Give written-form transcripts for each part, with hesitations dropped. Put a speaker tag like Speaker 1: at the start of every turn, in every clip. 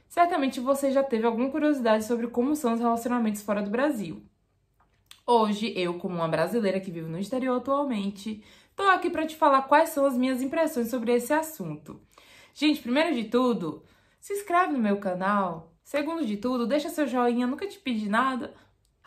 Speaker 1: certamente você já teve alguma curiosidade sobre como são os relacionamentos fora do Brasil. Hoje, eu, como uma brasileira que vive no exterior atualmente, tô aqui para te falar quais são as minhas impressões sobre esse assunto. Gente, primeiro de tudo, se inscreve no meu canal. Segundo de tudo, deixa seu joinha, nunca te pedi nada.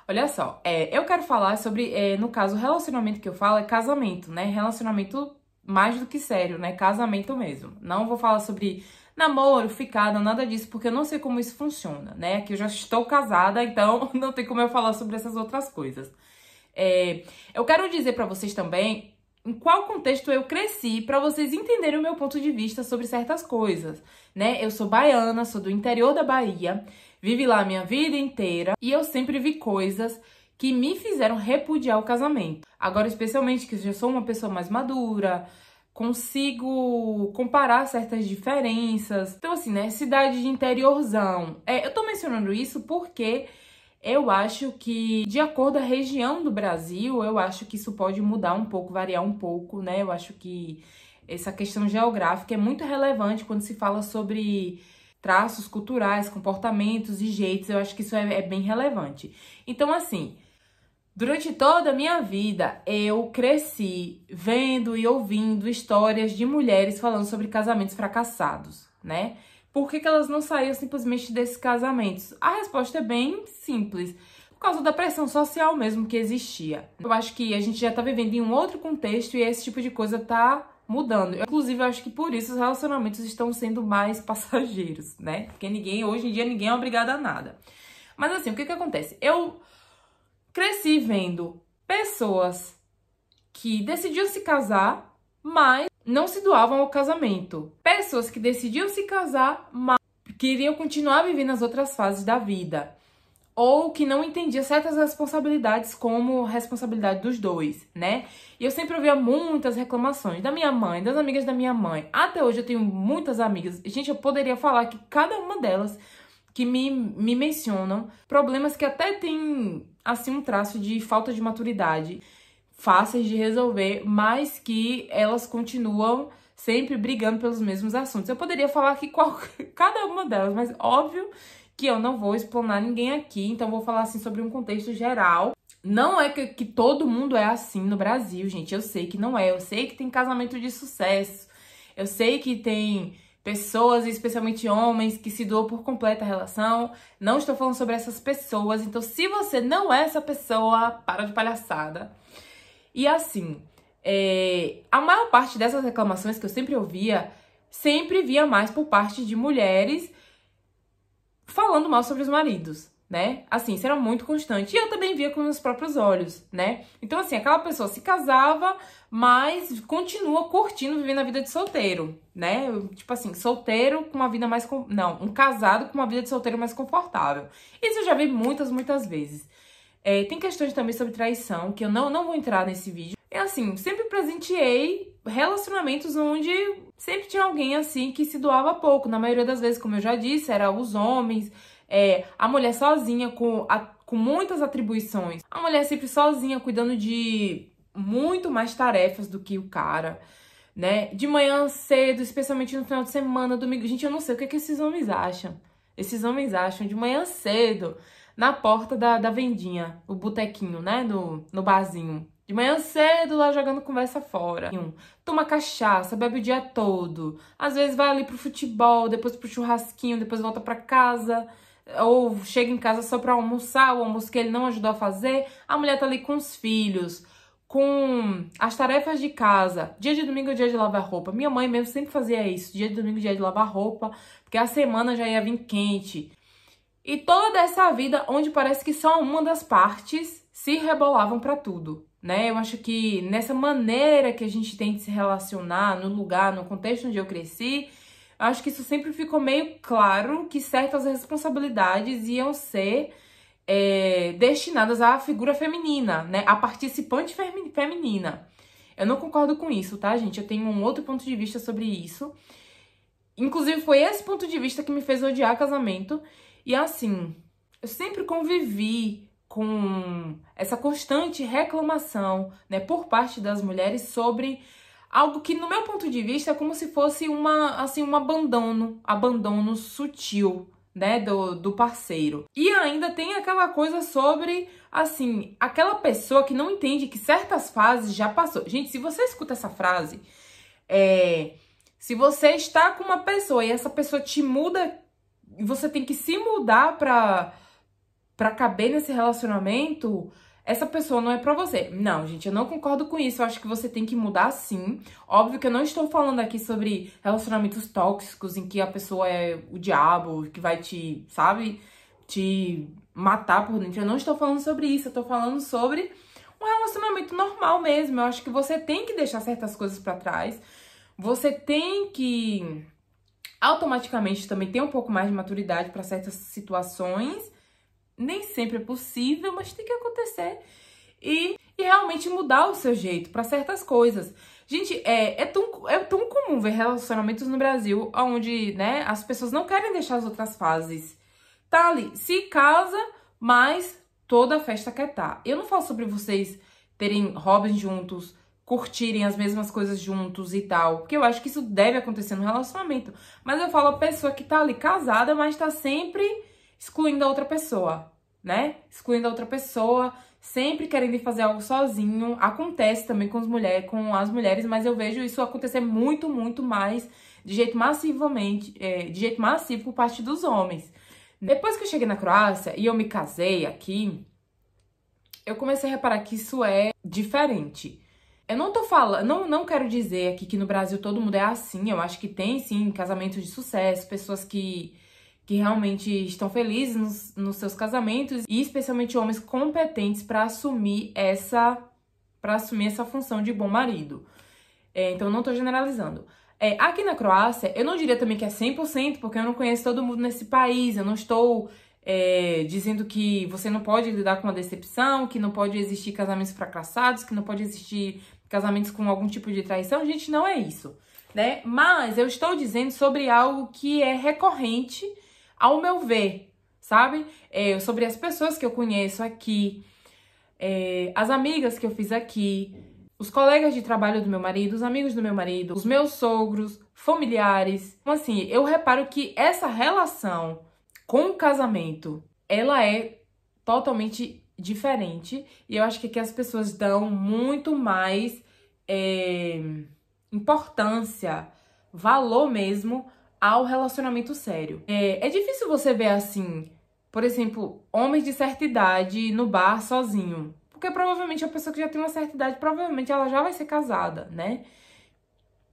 Speaker 1: Olha só, eu quero falar sobre, no caso, o relacionamento que eu falo é casamento, né? Relacionamento mais do que sério, né? Casamento mesmo. Não vou falar sobre namoro, ficada, nada disso, porque eu não sei como isso funciona, né? Aqui eu já estou casada, então não tem como eu falar sobre essas outras coisas. Eu quero dizer pra vocês também em qual contexto eu cresci, pra vocês entenderem o meu ponto de vista sobre certas coisas, né? Eu sou baiana, sou do interior da Bahia, vivi lá a minha vida inteira e eu sempre vi coisas que me fizeram repudiar o casamento. Agora, especialmente que eu já sou uma pessoa mais madura, consigo comparar certas diferenças. Então, assim, né? Cidade de interiorzão. Eu tô mencionando isso porque eu acho que, de acordo com a região do Brasil, eu acho que isso pode mudar um pouco, variar um pouco, né? Eu acho que essa questão geográfica é muito relevante quando se fala sobre traços culturais, comportamentos e jeitos. Eu acho que isso é bem relevante. Então, assim, durante toda a minha vida, eu cresci vendo e ouvindo histórias de mulheres falando sobre casamentos fracassados, né? Por que elas não saíam simplesmente desses casamentos? A resposta é bem simples. Por causa da pressão social mesmo que existia. Eu acho que a gente já tá vivendo em um outro contexto e esse tipo de coisa tá mudando. Inclusive, eu acho que por isso os relacionamentos estão sendo mais passageiros, né? Porque hoje em dia, ninguém é obrigado a nada. Mas assim, o que que acontece? Eu cresci vendo pessoas que decidiam se casar, mas não se doavam ao casamento. Pessoas que decidiam se casar, mas queriam continuar vivendo as outras fases da vida. Ou que não entendiam certas responsabilidades como responsabilidade dos dois, né? E eu sempre ouvia muitas reclamações da minha mãe, das amigas da minha mãe. Até hoje eu tenho muitas amigas. Gente, eu poderia falar que cada uma delas que me mencionam problemas que até tem, assim, um traço de falta de maturidade, fáceis de resolver, mas que elas continuam sempre brigando pelos mesmos assuntos. Eu poderia falar que cada uma delas, mas óbvio que eu não vou explanar ninguém aqui, então vou falar assim sobre um contexto geral. Não é que todo mundo é assim no Brasil, gente, eu sei que não é. Eu sei que tem casamento de sucesso, eu sei que tem pessoas, especialmente homens, que se doam por completa a relação. Não estou falando sobre essas pessoas, então se você não é essa pessoa, para de palhaçada. E assim, a maior parte dessas reclamações que eu sempre via mais por parte de mulheres falando mal sobre os maridos, né? Assim, isso era muito constante. E eu também via com meus próprios olhos, né? Então, assim, aquela pessoa se casava, mas continua curtindo, vivendo a vida de solteiro, né? Tipo assim, solteiro com uma vida mais... Não, um casado com uma vida de solteiro mais confortável. Isso eu já vi muitas vezes. Tem questões também sobre traição, que eu não vou entrar nesse vídeo. Assim, sempre presenteei relacionamentos onde sempre tinha alguém, assim, que se doava pouco. Na maioria das vezes, como eu já disse, era os homens, a mulher sozinha com muitas atribuições. A mulher sempre sozinha, cuidando de muito mais tarefas do que o cara, né? De manhã cedo, especialmente no final de semana, domingo. Gente, eu não sei o que é que esses homens acham. Esses homens acham de manhã cedo, na porta da vendinha, o botequinho, né? No barzinho. De manhã cedo, lá jogando conversa fora. Toma cachaça, bebe o dia todo. Às vezes vai ali pro futebol, depois pro churrasquinho, depois volta pra casa. Ou chega em casa só pra almoçar, o almoço que ele não ajudou a fazer. A mulher tá ali com os filhos, com as tarefas de casa. Dia de domingo é dia de lavar roupa. Minha mãe mesmo sempre fazia isso. Dia de domingo é dia de lavar roupa, porque a semana já ia vir quente. E toda essa vida onde parece que só uma das partes se rebolavam pra tudo, né? Eu acho que nessa maneira que a gente tem de se relacionar no lugar, no contexto onde eu cresci, eu acho que isso sempre ficou meio claro que certas responsabilidades iam ser destinadas à figura feminina, né? À participante feminina. Eu não concordo com isso, tá, gente? Eu tenho um outro ponto de vista sobre isso. Inclusive, foi esse ponto de vista que me fez odiar casamento. E assim, eu sempre convivi com essa constante reclamação, né, por parte das mulheres sobre algo que, no meu ponto de vista, é como se fosse um abandono sutil, né, do parceiro. E ainda tem aquela coisa sobre, assim, aquela pessoa que não entende que certas fases já passou. Gente, se você escuta essa frase, se você está com uma pessoa e essa pessoa te muda, e você tem que se mudar pra caber nesse relacionamento, essa pessoa não é pra você. Não, gente, eu não concordo com isso. Eu acho que você tem que mudar sim. Óbvio que eu não estou falando aqui sobre relacionamentos tóxicos em que a pessoa é o diabo, que vai te, sabe, te matar por dentro. Eu não estou falando sobre isso. Eu tô falando sobre um relacionamento normal mesmo. Eu acho que você tem que deixar certas coisas pra trás. Você tem que automaticamente também ter um pouco mais de maturidade pra certas situações. Nem sempre é possível, mas tem que acontecer. E realmente mudar o seu jeito para certas coisas. Gente, é tão comum ver relacionamentos no Brasil onde, né, as pessoas não querem deixar as outras fases. Tá ali, se casa, mas toda a festa quer tá. Eu não falo sobre vocês terem hobbies juntos, curtirem as mesmas coisas juntos e tal, porque eu acho que isso deve acontecer no relacionamento. Mas eu falo a pessoa que tá ali casada, mas tá sempre excluindo a outra pessoa, né? Excluindo a outra pessoa, sempre querendo fazer algo sozinho. Acontece também com as mulheres, mas eu vejo isso acontecer muito, muito mais de jeito massivo por parte dos homens. Depois que eu cheguei na Croácia e eu me casei aqui, eu comecei a reparar que isso é diferente. Eu não tô falando, não quero dizer aqui que no Brasil todo mundo é assim. Eu acho que tem sim casamentos de sucesso, pessoas que realmente estão felizes nos seus casamentos, e especialmente homens competentes para assumir essa função de bom marido. Então, eu não tô generalizando. Aqui na Croácia, eu não diria também que é 100%, porque eu não conheço todo mundo nesse país. Eu não estou dizendo que você não pode lidar com uma decepção, que não pode existir casamentos fracassados, que não pode existir casamentos com algum tipo de traição. Gente, não é isso, né? Mas eu estou dizendo sobre algo que é recorrente, ao meu ver, sabe? Sobre as pessoas que eu conheço aqui, as amigas que eu fiz aqui, os colegas de trabalho do meu marido, os amigos do meu marido, os meus sogros, familiares. Então, assim, eu reparo que essa relação com o casamento, ela é totalmente diferente. E eu acho que aqui as pessoas dão muito mais importância, valor mesmo, ao relacionamento sério. É difícil você ver assim, por exemplo, homens de certa idade no bar sozinho. Porque provavelmente a pessoa que já tem uma certa idade, provavelmente ela já vai ser casada, né?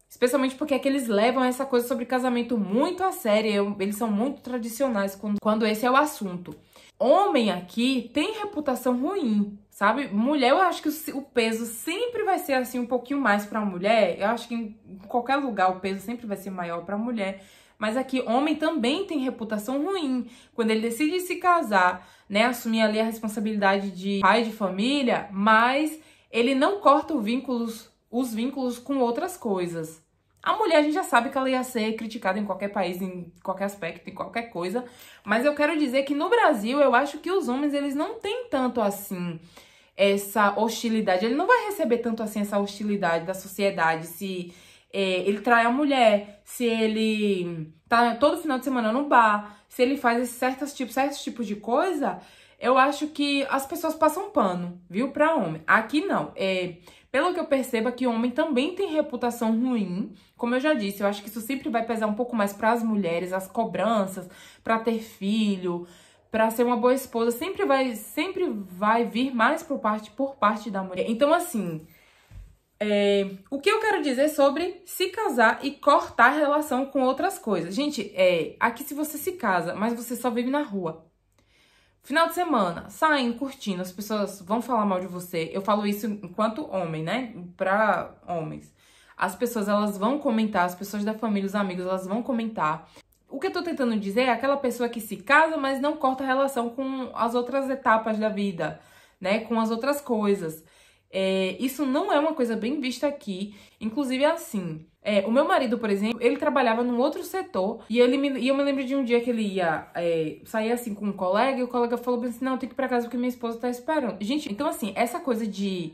Speaker 1: Especialmente porque é que eles levam essa coisa sobre casamento muito a sério. Eles são muito tradicionais quando esse é o assunto. Homem aqui tem reputação ruim, sabe? Mulher, eu acho que o peso sempre vai ser assim um pouquinho mais pra mulher. Eu acho que em qualquer lugar o peso sempre vai ser maior pra mulher. Mas aqui, homem também tem reputação ruim. Quando ele decide se casar, né, assumir ali a responsabilidade de pai de família, mas ele não corta os vínculos com outras coisas. A mulher, a gente já sabe que ela ia ser criticada em qualquer país, em qualquer aspecto, em qualquer coisa. Mas eu quero dizer que no Brasil, eu acho que os homens, eles não têm tanto assim essa hostilidade. Ele não vai receber tanto assim essa hostilidade da sociedade se ele trai a mulher, se ele tá todo final de semana no bar, se ele faz certos tipos de coisa. Eu acho que as pessoas passam pano, viu, pra homem. Aqui não. Pelo que eu percebo, aqui homem também tem reputação ruim. Como eu já disse, eu acho que isso sempre vai pesar um pouco mais para as mulheres, as cobranças, para ter filho, para ser uma boa esposa, sempre vai vir mais por parte da mulher. Então, assim, o que eu quero dizer sobre se casar e cortar a relação com outras coisas. Gente, aqui se você se casa, mas você só vive na rua, final de semana, saindo, curtindo, as pessoas vão falar mal de você. Eu falo isso enquanto homem, né? Pra homens. As pessoas, elas vão comentar, as pessoas da família, os amigos, elas vão comentar. O que eu tô tentando dizer é aquela pessoa que se casa, mas não corta a relação com as outras etapas da vida, né? Com as outras coisas. Isso não é uma coisa bem vista aqui. Inclusive, é assim... o meu marido, por exemplo, ele trabalhava num outro setor e eu me lembro de um dia que ele ia sair assim com um colega e o colega falou assim, não, eu tenho que ir pra casa porque minha esposa tá esperando. Gente, então assim, essa coisa de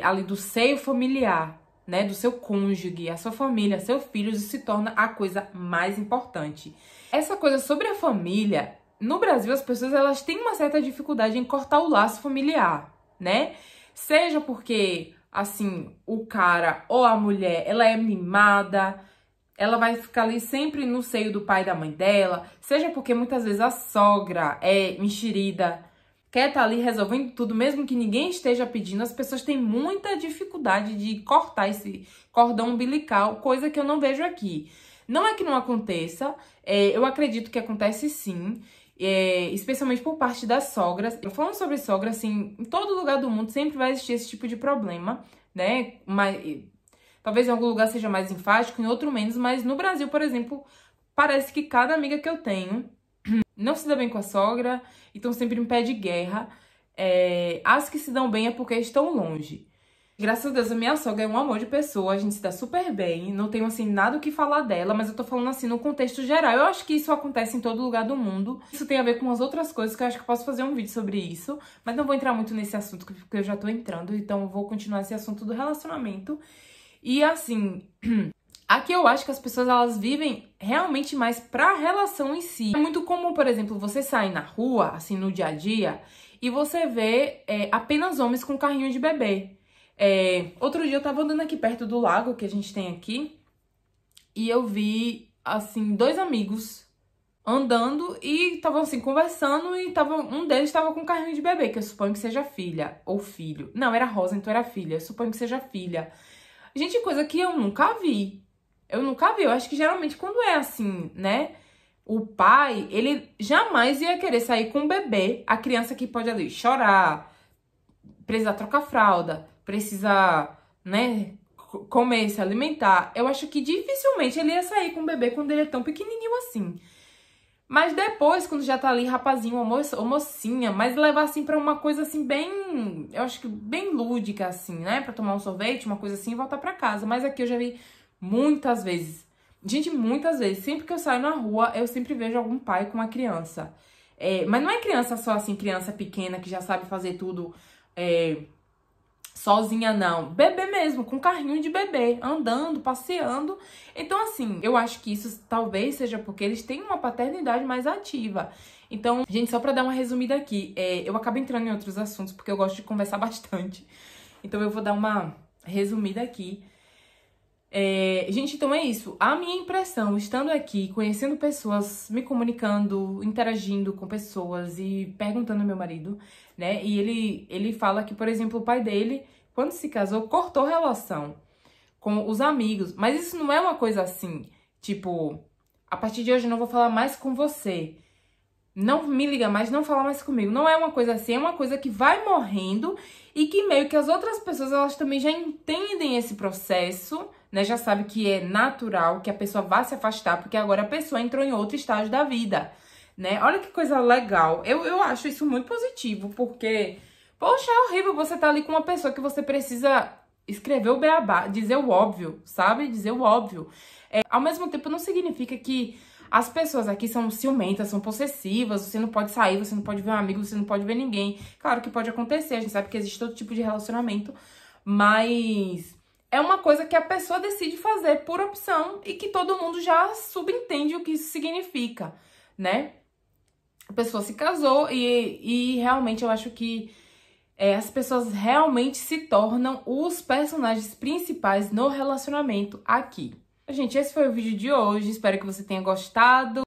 Speaker 1: ali do seio familiar, né, do seu cônjuge, a sua família, seus filhos, isso se torna a coisa mais importante. Essa coisa sobre a família, no Brasil as pessoas elas têm uma certa dificuldade em cortar o laço familiar, né? Seja porque, assim, o cara ou a mulher, ela é mimada, ela vai ficar ali sempre no seio do pai e da mãe dela, seja porque muitas vezes a sogra é enxerida, quer estar ali resolvendo tudo, mesmo que ninguém esteja pedindo, as pessoas têm muita dificuldade de cortar esse cordão umbilical, coisa que eu não vejo aqui. Não é que não aconteça, eu acredito que acontece sim, especialmente por parte das sogras. Eu falando sobre sogra, assim, em todo lugar do mundo sempre vai existir esse tipo de problema, né? Mas talvez em algum lugar seja mais enfático, em outro menos, mas no Brasil, por exemplo, parece que cada amiga que eu tenho não se dá bem com a sogra, então sempre em pé de guerra. As que se dão bem é porque estão longe. Graças a Deus, a minha sogra é um amor de pessoa, a gente se dá super bem, não tenho, assim, nada o que falar dela, mas eu tô falando, assim, no contexto geral. Eu acho que isso acontece em todo lugar do mundo. Isso tem a ver com as outras coisas que eu acho que eu posso fazer um vídeo sobre isso, mas não vou entrar muito nesse assunto, porque eu já tô entrando, então eu vou continuar esse assunto do relacionamento. E, assim, aqui eu acho que as pessoas, elas vivem realmente mais pra relação em si. É muito comum, por exemplo, você sair na rua, assim, no dia a dia, e você vê apenas homens com carrinho de bebê. Outro dia eu tava andando aqui perto do lago que a gente tem aqui e eu vi, assim, dois amigos andando e estavam, assim, conversando e um deles tava com um carrinho de bebê, que eu suponho que seja filha ou filho. Não, era rosa, então era filha. Eu suponho que seja filha. Gente, coisa que eu nunca vi. Eu acho que geralmente quando é assim, né? O pai, ele jamais ia querer sair com o bebê, a criança que pode ali chorar, precisar trocar fralda, precisa, né, comer, se alimentar. Eu acho que dificilmente ele ia sair com o bebê quando ele é tão pequenininho assim. Mas depois, quando já tá ali rapazinho ou mocinha, mas levar assim pra uma coisa assim bem, eu acho que bem lúdica assim, né? Pra tomar um sorvete, uma coisa assim e voltar pra casa. Mas aqui eu já vi muitas vezes. Gente, muitas vezes. Sempre que eu saio na rua, eu sempre vejo algum pai com uma criança. Mas não é criança só assim, criança pequena que já sabe fazer tudo sozinha, não. Bebê mesmo, com carrinho de bebê, andando, passeando. Então, assim, eu acho que isso talvez seja porque eles têm uma paternidade mais ativa. Então, gente, só pra dar uma resumida aqui, eu acabo entrando em outros assuntos porque eu gosto de conversar bastante. Então, eu vou dar uma resumida aqui. Gente, então é isso. A minha impressão, estando aqui, conhecendo pessoas, me comunicando, interagindo com pessoas e perguntando ao meu marido, né? E ele fala que, por exemplo, o pai dele, quando se casou, cortou relação com os amigos. Mas isso não é uma coisa assim, tipo, a partir de hoje eu não vou falar mais com você. Não me liga mais, não fala mais comigo. Não é uma coisa assim, é uma coisa que vai morrendo e que meio que as outras pessoas, elas também já entendem esse processo, né? Já sabe que é natural que a pessoa vá se afastar, porque agora a pessoa entrou em outro estágio da vida, né? Olha que coisa legal. Eu acho isso muito positivo, porque, poxa, é horrível você tá ali com uma pessoa que você precisa escrever o beabá, dizer o óbvio, sabe? Dizer o óbvio. Ao mesmo tempo, não significa que as pessoas aqui são ciumentas, são possessivas, você não pode sair, você não pode ver um amigo, você não pode ver ninguém. Claro que pode acontecer, a gente sabe que existe todo tipo de relacionamento, mas é uma coisa que a pessoa decide fazer por opção e que todo mundo já subentende o que isso significa, né? A pessoa se casou e realmente eu acho que as pessoas realmente se tornam os personagens principais no relacionamento aqui. Gente, esse foi o vídeo de hoje, espero que você tenha gostado.